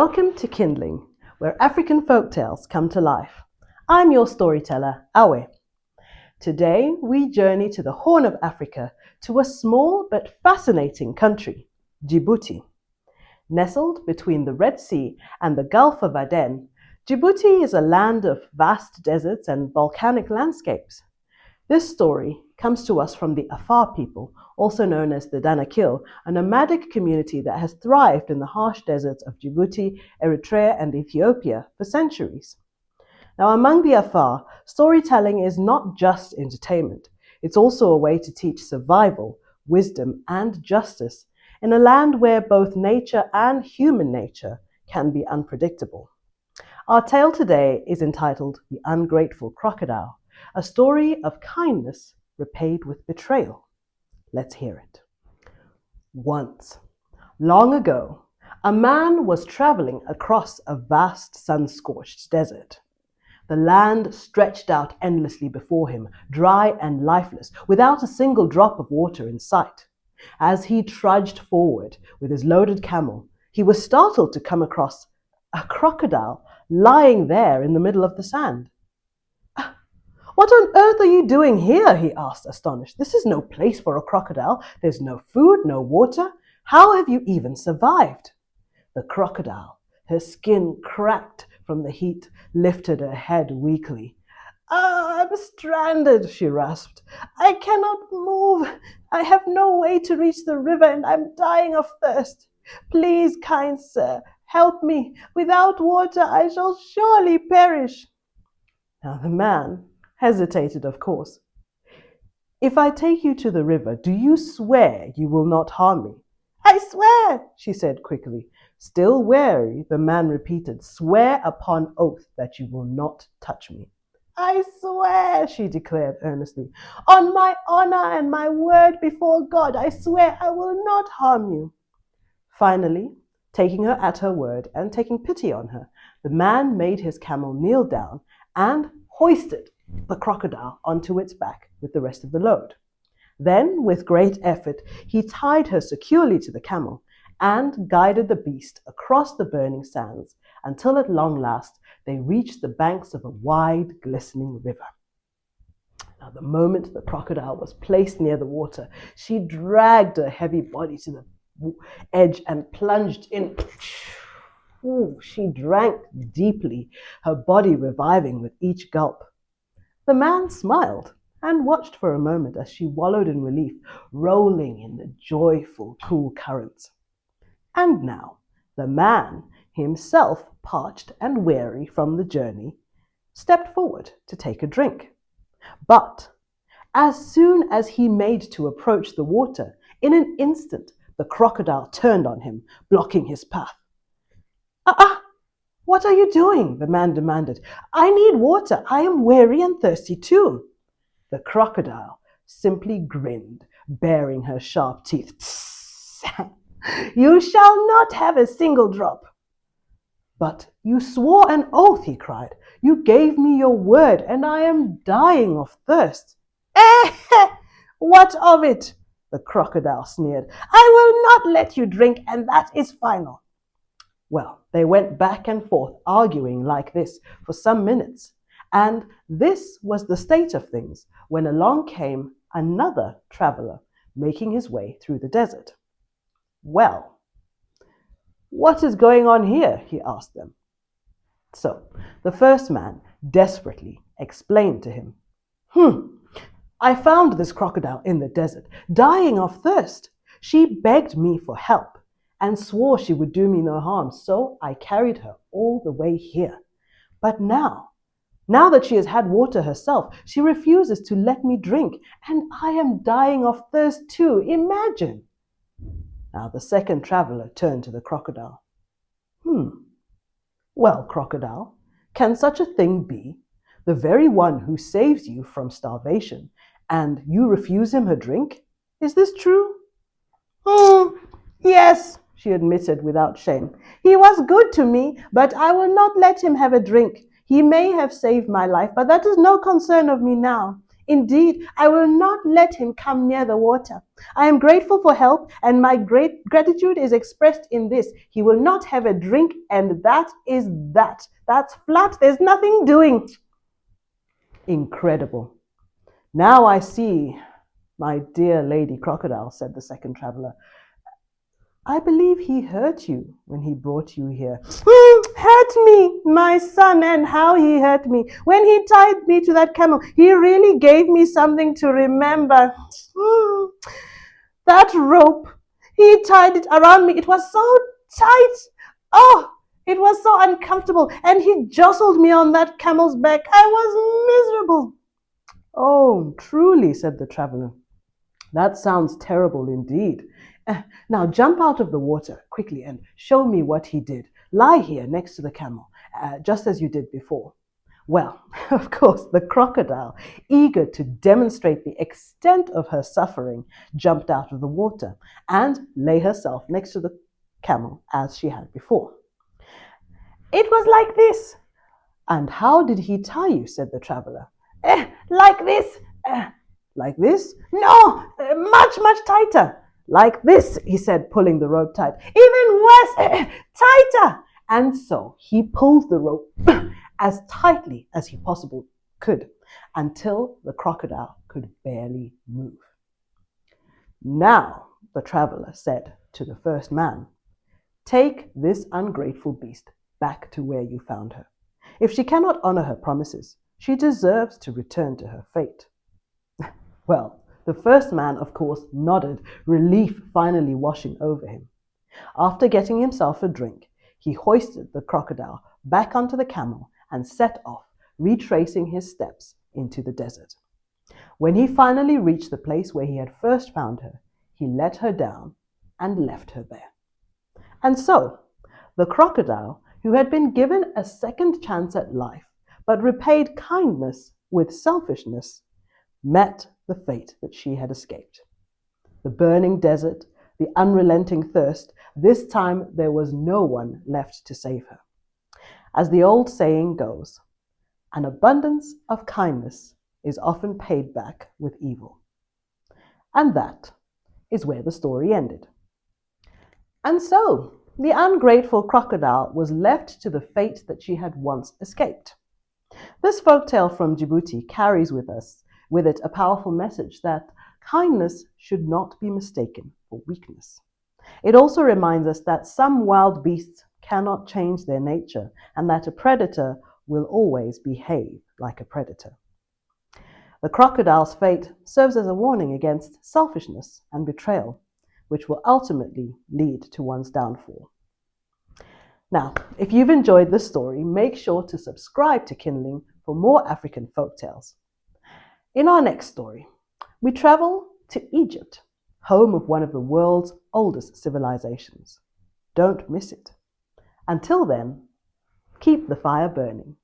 Welcome to Kindling, where African folktales come to life. I'm your storyteller, Awe. Today, we journey to the Horn of Africa, to a small but fascinating country, Djibouti. Nestled between the Red Sea and the Gulf of Aden, Djibouti is a land of vast deserts and volcanic landscapes. This story comes to us from the Afar people, also known as the Danakil, a nomadic community that has thrived in the harsh deserts of Djibouti, Eritrea, and Ethiopia for centuries. Now, among the Afar, storytelling is not just entertainment. It's also a way to teach survival, wisdom, and justice in a land where both nature and human nature can be unpredictable. Our tale today is entitled The Ungrateful Crocodile, a story of kindness repaid with betrayal. Let's hear it. Once, long ago, a man was traveling across a vast sun-scorched desert. The land stretched out endlessly before him, dry and lifeless, without a single drop of water in sight. As he trudged forward with his loaded camel, he was startled to come across a crocodile lying there in the middle of the sand. "What on earth are you doing here?" he asked, astonished. "This is no place for a crocodile. There's no food, no water. How have you even survived?" The crocodile, her skin cracked from the heat, lifted her head weakly. "I'm stranded," she rasped. "I cannot move. I have no way to reach the river and I'm dying of thirst. Please, kind sir, help me. Without water, I shall surely perish." Now the man hesitated, of course. "If I take you to the river, do you swear you will not harm me?" "I swear," she said quickly. Still wary, the man repeated, "Swear upon oath that you will not touch me." "I swear," she declared earnestly. "On my honor and my word before God, I swear I will not harm you." Finally, taking her at her word and taking pity on her, the man made his camel kneel down and hoisted the crocodile onto its back with the rest of the load. Then, with great effort, he tied her securely to the camel and guided the beast across the burning sands until at long last they reached the banks of a wide, glistening river. Now, the moment the crocodile was placed near the water, she dragged her heavy body to the edge and plunged in. She drank deeply, her body reviving with each gulp. The man smiled and watched for a moment as she wallowed in relief, rolling in the joyful, cool currents. And now, the man, himself parched and weary from the journey, stepped forward to take a drink. But as soon as he made to approach the water, in an instant, the crocodile turned on him, blocking his path. "What are you doing?" the man demanded. "I need water. I am weary and thirsty too." The crocodile simply grinned, baring her sharp teeth. "You shall not have a single drop." "But you swore an oath," he cried. "You gave me your word, and I am dying of thirst." "What of it?" the crocodile sneered. "I will not let you drink, and that is final." Well, they went back and forth, arguing like this for some minutes. And this was the state of things when along came another traveler making his way through the desert. "Well, what is going on here?" he asked them. So the first man desperately explained to him. "I found this crocodile in the desert, dying of thirst. She begged me for help and swore she would do me no harm, so I carried her all the way here. But now that she has had water herself, she refuses to let me drink, and I am dying of thirst too. Imagine." Now the second traveler turned to the crocodile. "Well, crocodile, can such a thing be? The very one who saves you from starvation, and you refuse him her drink? Is this true?" "Yes," she admitted without shame. "He was good to me, but I will not let him have a drink. He may have saved my life, but that is no concern of me now. Indeed, I will not let him come near the water. I am grateful for help, and my great gratitude is expressed in this. He will not have a drink, and that is that. That's flat. There's nothing doing. Incredible. Now I see, my dear Lady Crocodile, said the second traveler. I believe he hurt you when he brought you here. Hurt me, my son, and how he hurt me. When he tied me to that camel, he really gave me something to remember. That rope, he tied it around me. It was so tight. Oh, it was so uncomfortable. And he jostled me on that camel's back. I was miserable. Oh, truly, said the traveler. That sounds terrible indeed. Now jump out of the water quickly and show me what he did. Lie here next to the camel, just as you did before. Well, of course, the crocodile, eager to demonstrate the extent of her suffering, jumped out of the water and lay herself next to the camel as she had before. It was like this. And how did he tie you? Said the traveler. Like this. Like this? No, much, much tighter. Like this, he said, pulling the rope tight. Even worse, tighter. And so he pulled the rope as tightly as he possibly could until the crocodile could barely move. Now, the traveler said to the first man, take this ungrateful beast back to where you found her. If she cannot honor her promises, she deserves to return to her fate. Well, the first man, of course, nodded, relief finally washing over him. After getting himself a drink, he hoisted the crocodile back onto the camel and set off, retracing his steps into the desert. When he finally reached the place where he had first found her, he let her down and left her there. And so, the crocodile, who had been given a second chance at life, but repaid kindness with selfishness, met the fate that she had escaped. The burning desert, the unrelenting thirst, this time there was no one left to save her. As the old saying goes, an abundance of kindness is often paid back with evil. And that is where the story ended. And so, the ungrateful crocodile was left to the fate that she had once escaped. This folktale from Djibouti carries with it a powerful message that kindness should not be mistaken for weakness. It also reminds us that some wild beasts cannot change their nature and that a predator will always behave like a predator. The crocodile's fate serves as a warning against selfishness and betrayal, which will ultimately lead to one's downfall. Now, if you've enjoyed this story, make sure to subscribe to Kindling for more African folktales. In our next story, we travel to Egypt, home of one of the world's oldest civilizations. Don't miss it. Until then, keep the fire burning.